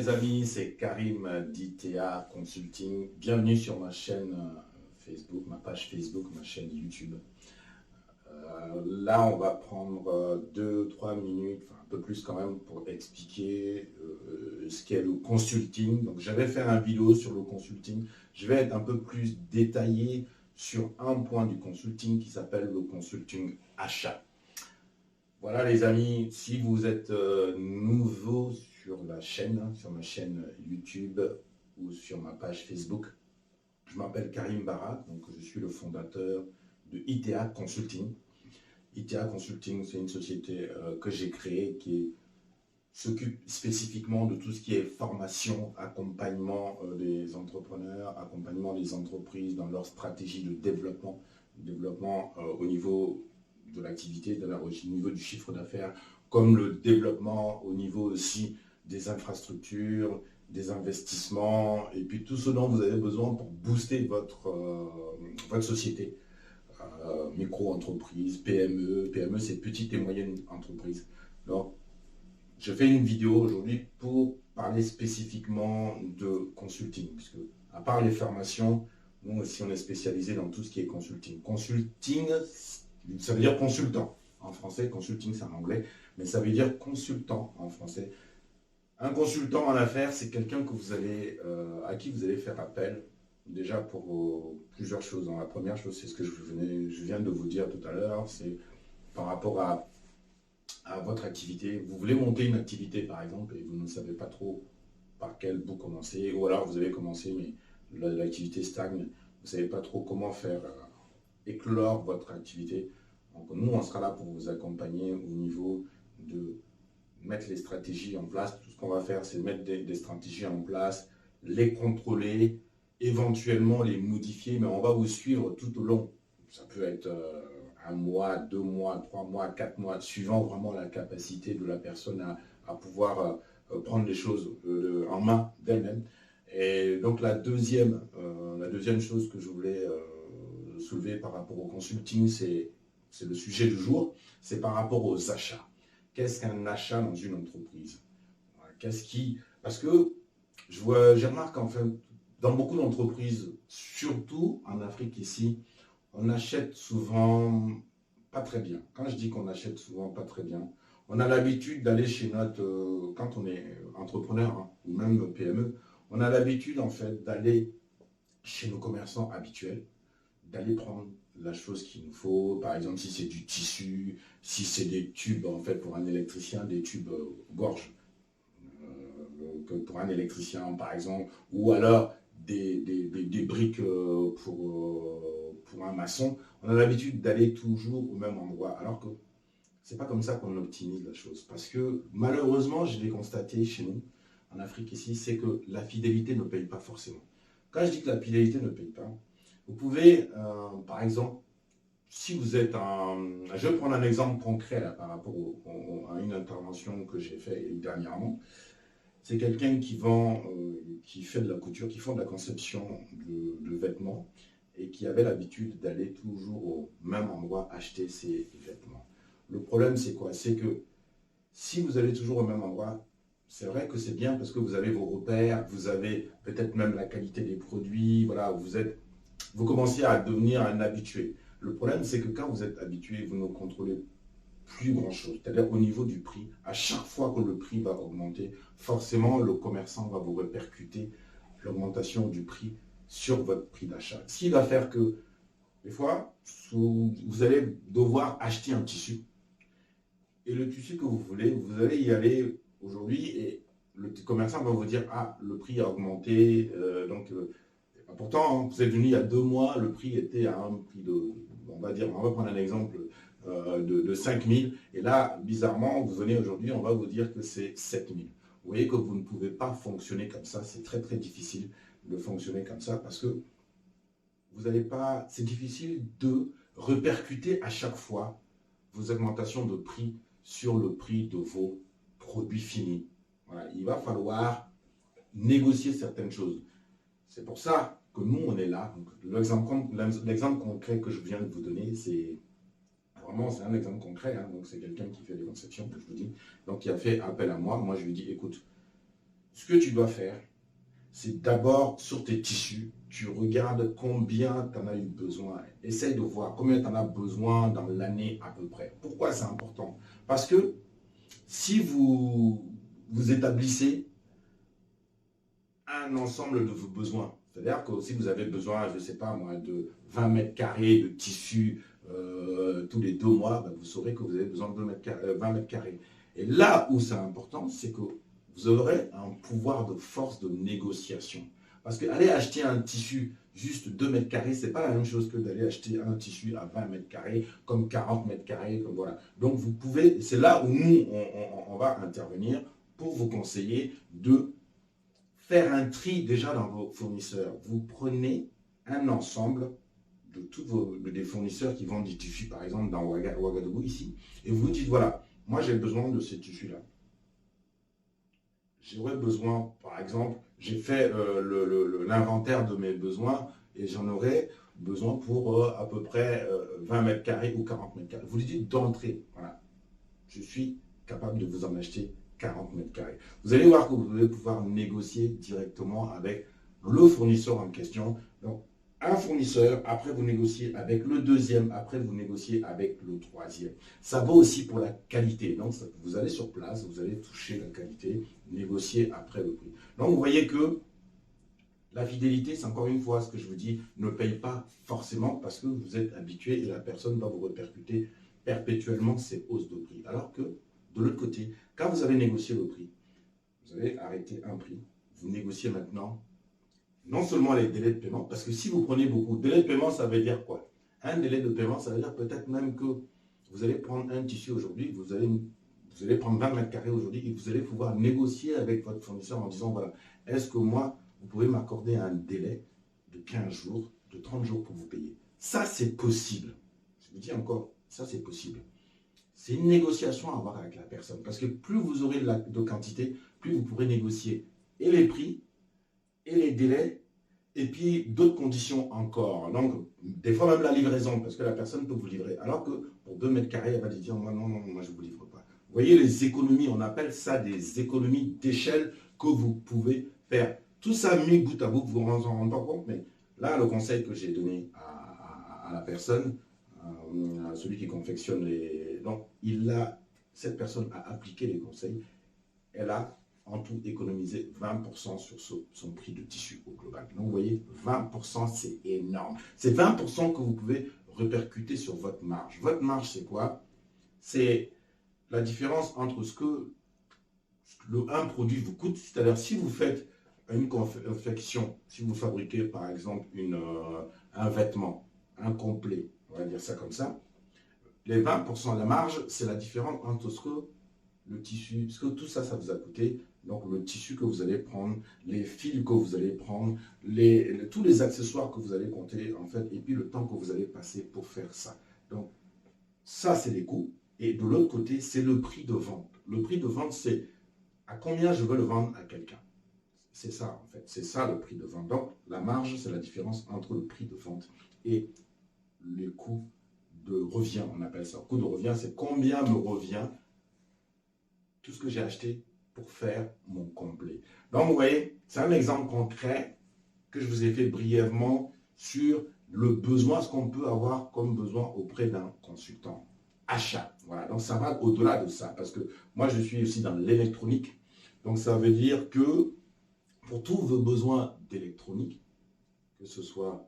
les amis, c'est Karim d'ITA Consulting. Bienvenue sur ma chaîne Facebook, ma page Facebook, ma chaîne YouTube. Là, on va prendre 2-3 minutes, enfin un peu plus quand même, pour expliquer ce qu'est le consulting. Donc, j'avais fait une vidéo sur le consulting. Je vais être un peu plus détaillé sur un point du consulting qui s'appelle le consulting achat. Voilà les amis, si vous êtes nouveau sur la chaîne, sur ma chaîne YouTube ou sur ma page Facebook, je m'appelle Karim Barak, donc je suis le fondateur de ITA Consulting. ITA Consulting, c'est une société que j'ai créée qui s'occupe spécifiquement de tout ce qui est formation, accompagnement des entrepreneurs, accompagnement des entreprises dans leur stratégie de développement, au niveau de l'activité, au niveau du chiffre d'affaires, comme le développement au niveau aussi des infrastructures, des investissements, et puis tout ce dont vous avez besoin pour booster votre société. Micro-entreprise, PME c'est petites et moyennes entreprises. Donc, je fais une vidéo aujourd'hui pour parler spécifiquement de consulting, puisque à part les formations, nous aussi on est spécialisé dans tout ce qui est consulting. Consulting, ça veut dire consultant en français, consulting c'est en anglais, mais ça veut dire consultant en français. Un consultant en affaires, c'est quelqu'un que à qui vous allez faire appel, déjà pour plusieurs choses. La première chose, c'est ce que je viens de vous dire tout à l'heure, c'est par rapport à votre activité. Vous voulez monter une activité par exemple et vous ne savez pas trop par quel bout commencer, ou alors vous avez commencé mais l'activité stagne, vous ne savez pas trop comment faire éclore votre activité. Donc nous, on sera là pour vous accompagner au niveau de mettre les stratégies en place. Tout ce qu'on va faire, c'est mettre des stratégies en place, les contrôler, éventuellement les modifier, mais on va vous suivre tout au long. Ça peut être 1 mois, 2 mois, 3 mois, 4 mois, suivant vraiment la capacité de la personne à pouvoir prendre les choses en main d'elle-même. Et donc la deuxième chose que je voulais soulever par rapport au consulting, c'est le sujet du jour, c'est par rapport aux achats. Qu'est-ce qu'un achat dans une entreprise? Parce que j'ai remarqué en fait, dans beaucoup d'entreprises, surtout en Afrique ici, on achète souvent pas très bien. Quand je dis qu'on achète souvent pas très bien, on a l'habitude d'aller chez quand on est entrepreneur hein, ou même PME, on a l'habitude en fait d'aller chez nos commerçants habituels, d'aller prendre la chose qu'il nous faut, par exemple si c'est du tissu, si c'est des tubes en fait pour un électricien, des tubes gorge pour un électricien par exemple, ou alors des briques pour un maçon, on a l'habitude d'aller toujours au même endroit, alors que c'est pas comme ça qu'on optimise la chose. Parce que malheureusement, je l'ai constaté chez nous, en Afrique ici, c'est que la fidélité ne paye pas forcément. Quand je dis que la fidélité ne paye pas, vous pouvez, par exemple, si vous êtes je vais prendre un exemple concret là, par rapport à une intervention que j'ai faite dernièrement. C'est quelqu'un qui fait de la couture, qui font de la conception de vêtements et qui avait l'habitude d'aller toujours au même endroit acheter ses vêtements. Le problème, c'est quoi? C'est que si vous allez toujours au même endroit, c'est vrai que c'est bien parce que vous avez vos repères, vous avez peut-être même la qualité des produits, voilà, vous commencez à devenir un habitué. Le problème, c'est que quand vous êtes habitué, vous ne contrôlez plus grand-chose. C'est-à-dire au niveau du prix, à chaque fois que le prix va augmenter, forcément le commerçant va vous répercuter l'augmentation du prix sur votre prix d'achat. Ce qui va faire que des fois, vous allez devoir acheter un tissu. Et le tissu que vous voulez, vous allez y aller aujourd'hui et le commerçant va vous dire « Ah, le prix a augmenté, pourtant, hein, vous êtes venu il y a 2 mois, le prix était à un prix on va prendre un exemple de 5 000. Et là, bizarrement, vous venez aujourd'hui, on va vous dire que c'est 7 000. Vous voyez que vous ne pouvez pas fonctionner comme ça. C'est très, très difficile de fonctionner comme ça parce que vous n'allez pas. C'est difficile de répercuter à chaque fois vos augmentations de prix sur le prix de vos produits finis. Voilà, il va falloir négocier certaines choses. C'est pour ça que nous, on est là. L'exemple concret que je viens de vous donner, c'est un exemple concret. Hein. Donc, c'est quelqu'un qui fait des conceptions, que je vous dis. Donc, il a fait appel à moi. Moi, je lui dis, écoute, ce que tu dois faire, c'est d'abord sur tes tissus, tu regardes combien tu en as eu besoin. Essaye de voir combien tu en as besoin dans l'année à peu près. Pourquoi c'est important? Parce que si vous établissez un ensemble de vos besoins, c'est-à-dire que si vous avez besoin, je ne sais pas moi, de 20 mètres carrés de tissu tous les 2 mois, ben vous saurez que vous avez besoin de 20 mètres carrés. Et là où c'est important, c'est que vous aurez un pouvoir de force de négociation. Parce qu'aller acheter un tissu juste 2 mètres carrés, ce n'est pas la même chose que d'aller acheter un tissu à 20 mètres carrés, comme 40 mètres carrés, comme voilà. Donc vous pouvez, c'est là où nous, on va intervenir pour vous conseiller de faire un tri déjà dans vos fournisseurs. Vous prenez un ensemble de tous des fournisseurs qui vendent du tissu, par exemple dans Ouagadougou ici, et vous vous dites, voilà, moi j'ai besoin de ces tissus-là. J'aurais besoin, par exemple, j'ai fait l'inventaire de mes besoins et j'en aurais besoin pour à peu près 20 mètres carrés ou 40 mètres carrés. Vous lui dites d'entrée, voilà, je suis capable de vous en acheter 40 mètres carrés. Vous allez voir que vous allez pouvoir négocier directement avec le fournisseur en question. Donc, un fournisseur, après vous négociez avec le deuxième, après vous négociez avec le troisième. Ça vaut aussi pour la qualité. Donc, vous allez sur place, vous allez toucher la qualité, négocier après le prix. Donc, vous voyez que la fidélité, c'est encore une fois ce que je vous dis, ne paye pas forcément parce que vous êtes habitué et la personne va vous répercuter perpétuellement ces hausses de prix. Alors que, de l'autre côté, quand vous avez négocié le prix, vous avez arrêté un prix, vous négociez maintenant non seulement les délais de paiement, parce que si vous prenez beaucoup, délai de paiement, ça veut dire quoi? Un délai de paiement, ça veut dire peut-être même que vous allez prendre un tissu aujourd'hui, vous allez prendre 20 mètres carrés aujourd'hui et vous allez pouvoir négocier avec votre fournisseur en disant, voilà, est-ce que moi, vous pouvez m'accorder un délai de 15 jours, de 30 jours pour vous payer? Ça, c'est possible. Je vous dis encore, ça, c'est possible. C'est une négociation à avoir avec la personne. Parce que plus vous aurez de quantité, plus vous pourrez négocier et les prix, et les délais, et puis d'autres conditions encore. Donc, des fois même la livraison, parce que la personne peut vous livrer. Alors que pour 2 mètres carrés, elle va dire, moi, non, non, moi, je ne vous livre pas. Vous voyez les économies, on appelle ça des économies d'échelle que vous pouvez faire. Tout ça mis bout à bout, vous ne vous en rendez pas compte, mais là, le conseil que j'ai donné à la personne, à celui qui confectionne les... Donc, cette personne a appliqué les conseils, elle a en tout économisé 20% sur son prix de tissu au global. Donc, vous voyez, 20%, c'est énorme. C'est 20% que vous pouvez répercuter sur votre marge. Votre marge, c'est quoi? C'est la différence entre ce que un produit vous coûte, c'est-à-dire si vous faites une confection, si vous fabriquez par exemple un vêtement, un complet, on va dire ça comme ça, les 20% de la marge, c'est la différence entre ce que le tissu, parce que tout ça, ça vous a coûté, donc le tissu que vous allez prendre, les fils que vous allez prendre, tous les accessoires que vous allez compter, en fait, et puis le temps que vous allez passer pour faire ça. Donc, ça, c'est les coûts. Et de l'autre côté, c'est le prix de vente. Le prix de vente, c'est à combien je veux le vendre à quelqu'un. C'est ça, en fait. C'est ça, le prix de vente. Donc, la marge, c'est la différence entre le prix de vente et les coûts de revient, on appelle ça. Coût de revient, c'est combien me revient tout ce que j'ai acheté pour faire mon complet. Donc, vous voyez, c'est un exemple concret que je vous ai fait brièvement sur le besoin, ce qu'on peut avoir comme besoin auprès d'un consultant. Achat. Voilà, donc ça va au-delà de ça, parce que moi, je suis aussi dans l'électronique. Donc, ça veut dire que pour tous vos besoins d'électronique, que ce soit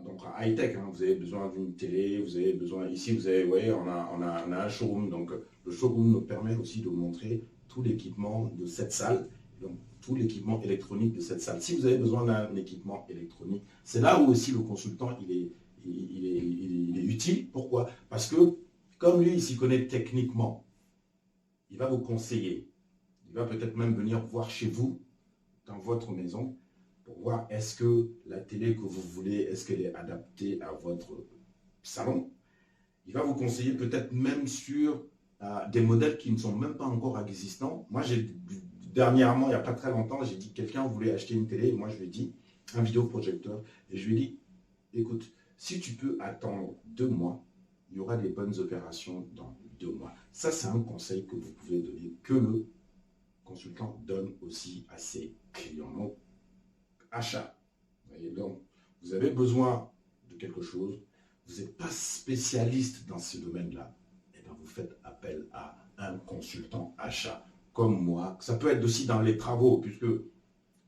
donc high-tech, hein, vous avez besoin d'une télé, vous avez besoin, ici vous avez, vous voyez, on a un showroom, donc le showroom nous permet aussi de vous montrer tout l'équipement de cette salle, donc tout l'équipement électronique de cette salle. Si vous avez besoin d'un équipement électronique, c'est là où aussi le consultant il est utile. Pourquoi? Parce que comme lui, il s'y connaît techniquement, il va vous conseiller, il va peut-être même venir voir chez vous, dans votre maison, pour voir est-ce que la télé que vous voulez, est-ce qu'elle est adaptée à votre salon. Il va vous conseiller peut-être même sur des modèles qui ne sont même pas encore existants. Moi, dernièrement, il n'y a pas très longtemps, j'ai dit quelqu'un voulait acheter une télé, et moi je lui ai dit un vidéoprojecteur, et je lui ai dit, écoute, si tu peux attendre 2 mois, il y aura des bonnes opérations dans 2 mois. Ça, c'est un conseil que vous pouvez donner, que le consultant donne aussi à ses clients. Donc, achat. Vous voyez, donc, vous avez besoin de quelque chose, vous n'êtes pas spécialiste dans ce domaine-là, et bien vous faites appel à un consultant achat comme moi. Ça peut être aussi dans les travaux, puisque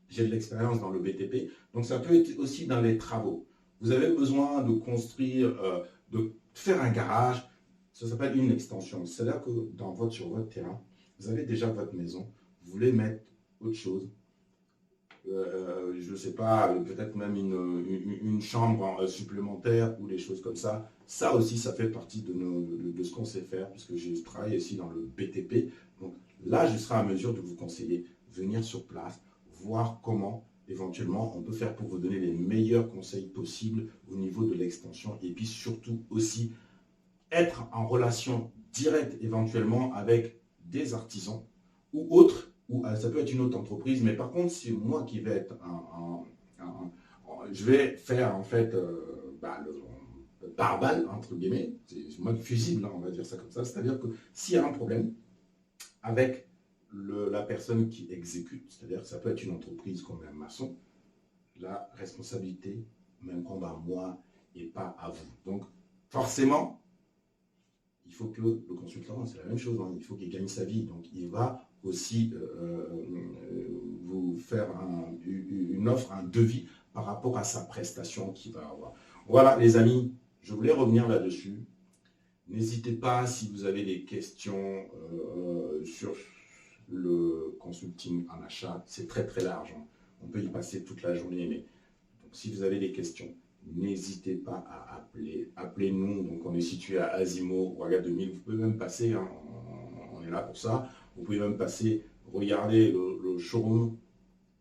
j'ai de l'expérience dans le BTP, donc ça peut être aussi dans les travaux. Vous avez besoin de construire, de faire un garage, ça s'appelle une extension. C'est-à-dire que sur votre terrain, vous avez déjà votre maison, vous voulez mettre autre chose, je ne sais pas, peut-être même une chambre supplémentaire ou des choses comme ça. Ça aussi, ça fait partie de ce qu'on sait faire, puisque je travaille aussi dans le BTP. Donc là, je serai à mesure de vous conseiller, venir sur place, voir comment éventuellement on peut faire pour vous donner les meilleurs conseils possibles au niveau de l'extension, et puis surtout aussi être en relation directe éventuellement avec des artisans ou autres, ou ça peut être une autre entreprise, mais par contre c'est moi qui vais être je vais faire en fait le pare-balles entre guillemets, c'est mode fusible, hein, on va dire ça comme ça, c'est-à-dire que s'il y a un problème avec la personne qui exécute, c'est-à-dire que ça peut être une entreprise comme un maçon, la responsabilité m'incombe à moi et pas à vous. Donc forcément, il faut que le consultant, c'est la même chose, hein, il faut qu'il gagne sa vie. Donc, il va aussi vous faire une offre, un devis par rapport à sa prestation qu'il va avoir. Voilà, les amis, je voulais revenir là-dessus. N'hésitez pas, si vous avez des questions sur le consulting en achat, c'est très très large, hein. On peut y passer toute la journée, mais donc, si vous avez des questions, n'hésitez pas à appeler. Appelez-nous. Donc, on est situé à Asimo, Ouaga 2000. Vous pouvez même passer, hein, on est là pour ça. Vous pouvez même passer, regarder le showroom,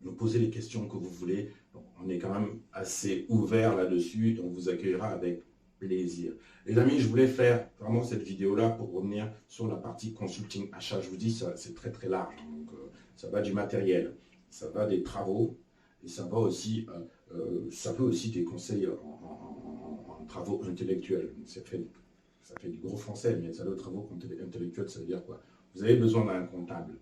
nous poser les questions que vous voulez. Donc, on est quand même assez ouvert là-dessus. On vous accueillera avec plaisir. Les amis, je voulais faire vraiment cette vidéo-là pour revenir sur la partie consulting achat. Je vous dis, c'est très très large. Donc, ça va du matériel, ça va des travaux, et ça va aussi, ça peut aussi des conseils en travaux intellectuels. Ça fait du gros français, mais ça, le travaux intellectuels, ça veut dire quoi? Vous avez besoin d'un comptable,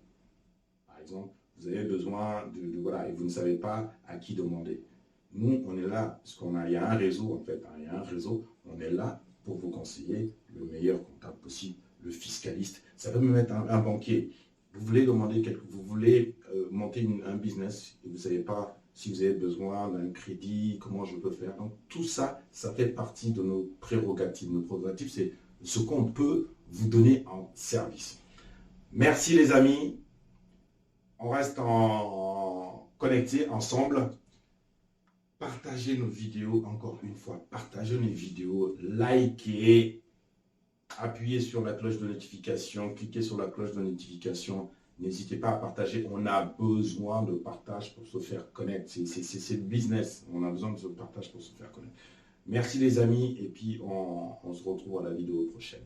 par exemple. Vous avez besoin voilà, et vous ne savez pas à qui demander. Nous, on est là, parce il y a un réseau, en fait, hein, il y a un réseau, on est là pour vous conseiller le meilleur comptable possible, le fiscaliste. Ça peut même être un banquier. Vous voulez vous voulez monter un business et vous ne savez pas si vous avez besoin d'un crédit, comment je peux faire. Donc tout ça, ça fait partie de nos prérogatives. Nos prérogatives, c'est ce qu'on peut vous donner en service. Merci les amis. On reste connectés ensemble. Partagez nos vidéos, encore une fois. Partagez nos vidéos, likez. Appuyez sur la cloche de notification, cliquez sur la cloche de notification. N'hésitez pas à partager. On a besoin de partage pour se faire connaître. C'est le business. On a besoin de ce partage pour se faire connaître. Merci les amis. Et puis, on se retrouve à la vidéo prochaine.